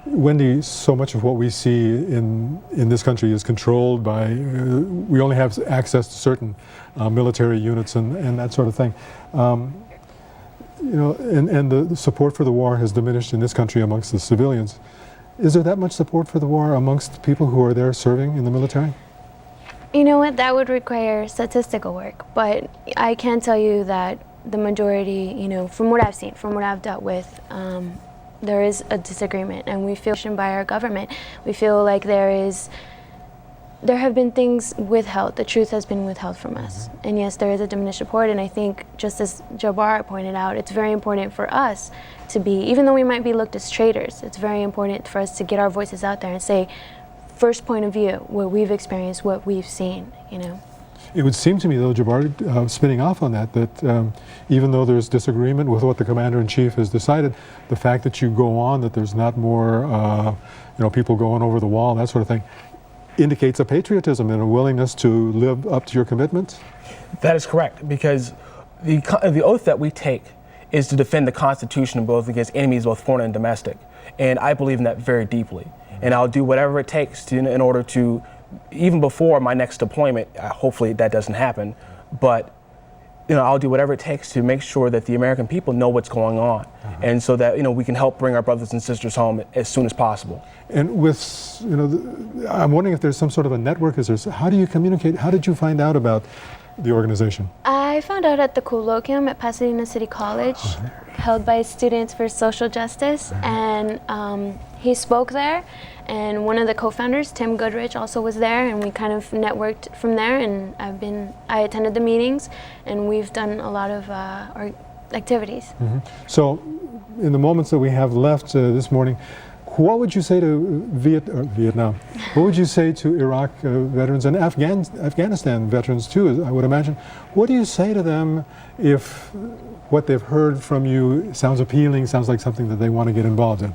Wendy, so much of what we see in this country is controlled by, we only have access to certain military units and that sort of thing. You know, and the support for the war has diminished in this country amongst the civilians. Is there that much support for the war amongst people who are there serving in the military? You know what, that would require statistical work, but I can tell you that the majority, you know, from what I've seen, from what I've dealt with, there is a disagreement, and we feel by our government. We feel like there have been things withheld. The truth has been withheld from us. And yes, there is a diminished support, and I think, just as Jabbar pointed out, it's very important for us to be, even though we might be looked as traitors, it's very important for us to get our voices out there and say, first point of view, what we've experienced, what we've seen, you know. It would seem to me, though, Jabbar, spinning off on that, even though there's disagreement with what the Commander-in-Chief has decided, the fact that you go on, that there's not more, you know, people going over the wall, that sort of thing, indicates a patriotism and a willingness to live up to your commitments? That is correct, because the oath that we take is to defend the Constitution both against enemies, both foreign and domestic. And I believe in that very deeply. And I'll do whatever it takes in order to, even before my next deployment, hopefully that doesn't happen, but you know, I'll do whatever it takes to make sure that the American people know what's going on, and so that, you know, we can help bring our brothers and sisters home as soon as possible. And with, you know, I'm wondering if there's some sort of a network. How do you communicate? How did you find out about the organization? I found out at the colloquium at Pasadena City College, held by Students for Social Justice, and he spoke there, and one of the co-founders, Tim Goodrich, also was there, and we kind of networked from there, and I attended the meetings, and we've done a lot of our activities. So in the moments that we have left this morning, what would you say to Vietnam? What would you say to Iraq veterans and Afghanistan veterans too, I would imagine? What do you say to them if what they've heard from you sounds appealing, sounds like something that they want to get involved in?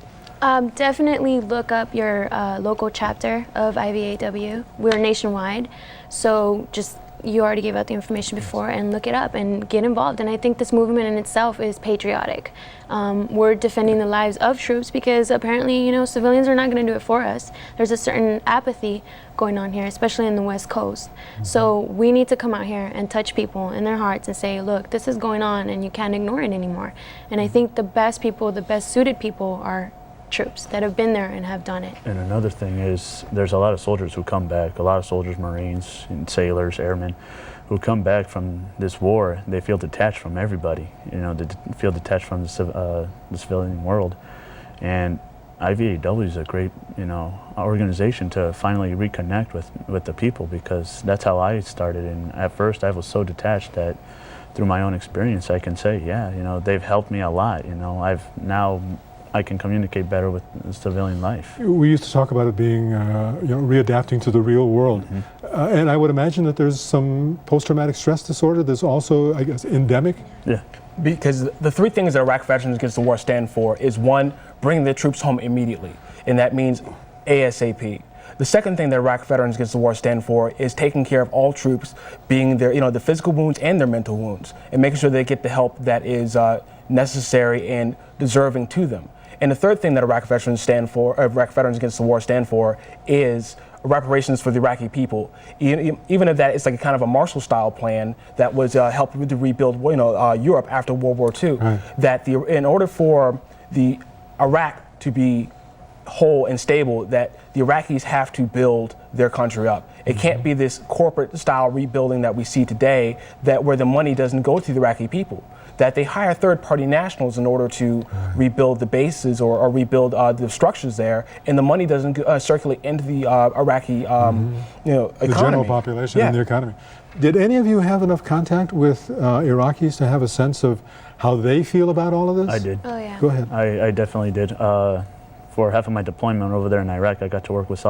Definitely look up your local chapter of IVAW. We're nationwide, so just, you already gave out the information before, and look it up and get involved. And I think this movement in itself is patriotic. We're defending the lives of troops because apparently, you know, civilians are not going to do it for us. There's a certain apathy going on here, especially in the West Coast. So we need to come out here and touch people in their hearts and say, look, this is going on and you can't ignore it anymore. And I think the best people, the best suited people are troops that have been there and have done it. And another thing is, there's a lot of soldiers who come back, a lot of soldiers, Marines, and sailors, airmen, who come back from this war. They feel detached from everybody, you know, they feel detached from the civilian world. And IVAW is a great, you know, organization to finally reconnect with the people, because that's how I started. And at first I was so detached that through my own experience I can say, yeah, you know, they've helped me a lot. You know, I can communicate better with civilian life. We used to talk about it being, you know, readapting to the real world. And I would imagine that there's some post-traumatic stress disorder that's also, I guess, endemic. Yeah. Because the three things that Iraq Veterans Against the War stand for is, one, bringing the troops home immediately, and that means ASAP. The second thing that Iraq Veterans Against the War stand for is taking care of all troops, being their, you know, the physical wounds and their mental wounds, and making sure they get the help that is necessary and deserving to them. And the third thing that Iraq Veterans Against the War stand for is reparations for the Iraqi people. Even if that is like a kind of a Marshall-style plan that was helped to rebuild, you know, Europe after World War II. That in order for the Iraq to be whole and stable, that the Iraqis have to build their country up. It can't be this corporate-style rebuilding that we see today, that where the money doesn't go to the Iraqi people. That they hire third-party nationals in order to rebuild the bases or rebuild the structures there, and the money doesn't circulate into the Iraqi, you know, economy. The general population and the economy. Did any of you have enough contact with Iraqis to have a sense of how they feel about all of this? I did. Oh yeah. Go ahead. I definitely did. For half of my deployment over there in Iraq, I got to work with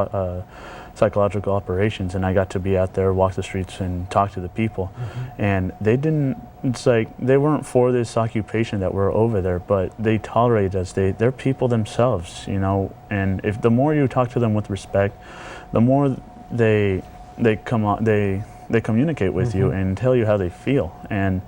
psychological operations, and I got to be out there, walk the streets, and talk to the people. And they didn't, it's like, they weren't for this occupation that we're over there, but they tolerated us. They're people themselves, you know, and if the more you talk to them with respect, the more they communicate with you and tell you how they feel. And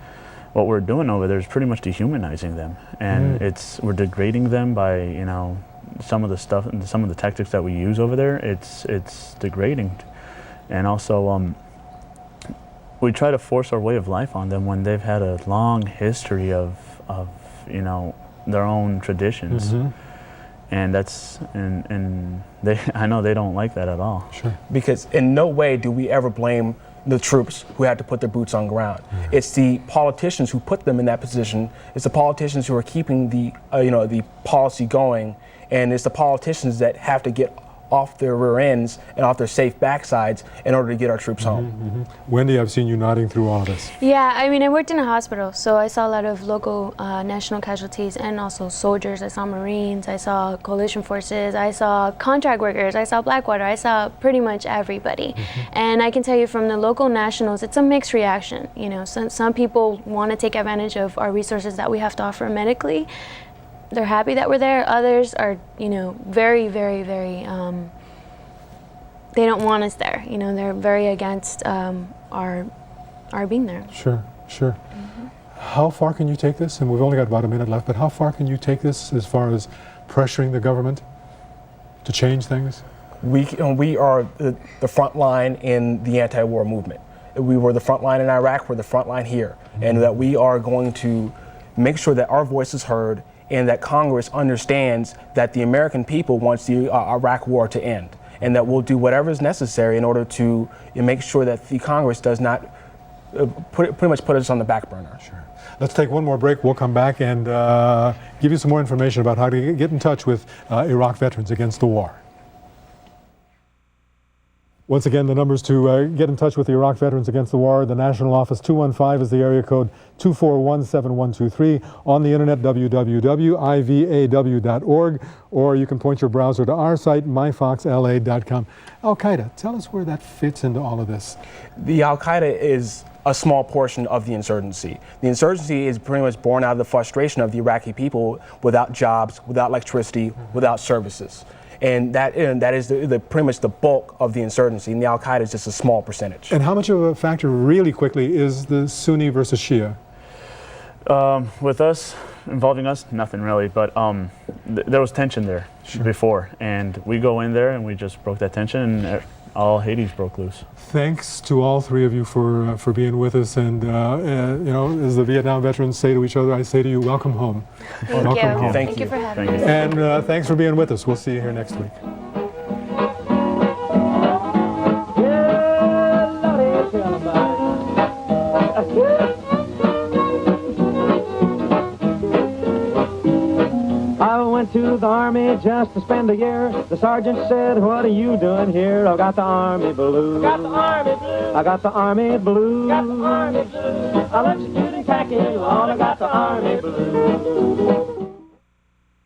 what we're doing over there is pretty much dehumanizing them, and we're degrading them by, you know, some of the stuff and some of the tactics that we use over there, it's degrading. And also, we try to force our way of life on them when they've had a long history of you know, their own traditions. Mm-hmm. And that's, and they, I know they don't like that at all. Sure. Because in no way do we ever blame the troops who had to put their boots on ground. Mm-hmm. It's the politicians who put them in that position. It's the politicians who are keeping the, you know, the policy going, and it's the politicians that have to get off their rear ends and off their safe backsides in order to get our troops home. Mm-hmm. Wendy, I've seen you nodding through all of this. Yeah, I mean, I worked in a hospital, so I saw a lot of local national casualties and also soldiers. I saw Marines, I saw coalition forces, I saw contract workers, I saw Blackwater, I saw pretty much everybody. And I can tell you from the local nationals, it's a mixed reaction. You know, some people want to take advantage of our resources that we have to offer medically. They're happy that we're there. Others are, you know, very, very, very, they don't want us there. You know, they're very against our being there. Sure, sure. How far can you take this? And we've only got about a minute left, but how far can you take this as far as pressuring the government to change things? We are the front line in the anti-war movement. We were the front line in Iraq, we're the front line here. And that we are going to make sure that our voice is heard and that Congress understands that the American people wants the Iraq war to end, and that we'll do whatever is necessary in order to make sure that the Congress does not pretty much put us on the back burner. Sure. Let's take one more break. We'll come back and give you some more information about how to get in touch with Iraq Veterans Against the War. Once again, the numbers to get in touch with the Iraq Veterans Against the War, the national office 215 is the area code 241-7123. On the internet, www.ivaw.org, or you can point your browser to our site, myfoxla.com. Al-Qaeda, tell us where that fits into all of this. The Al-Qaeda is a small portion of the insurgency. The insurgency is pretty much born out of the frustration of the Iraqi people without jobs, without electricity, without services. And that is pretty much the bulk of the insurgency, and the Al-Qaeda is just a small percentage. And how much of a factor, really quickly, is the Sunni versus Shia? With us, involving us, nothing really, but there was tension there before, and we go in there and we just broke that tension, and all Hades broke loose. Thanks to all three of you for being with us, and you know, as the Vietnam veterans say to each other, I say to you, welcome home. Thank Welcome you. home. Thank you for having Thank us. you. And thanks for being with us. We'll see you here next week. I went to the army just to spend a year. The sergeant said, what are you doing here? I got the army blues. Got the army blues. I got the army blues. Got the army blues. I left shooting khaki lawn. I got the army blues.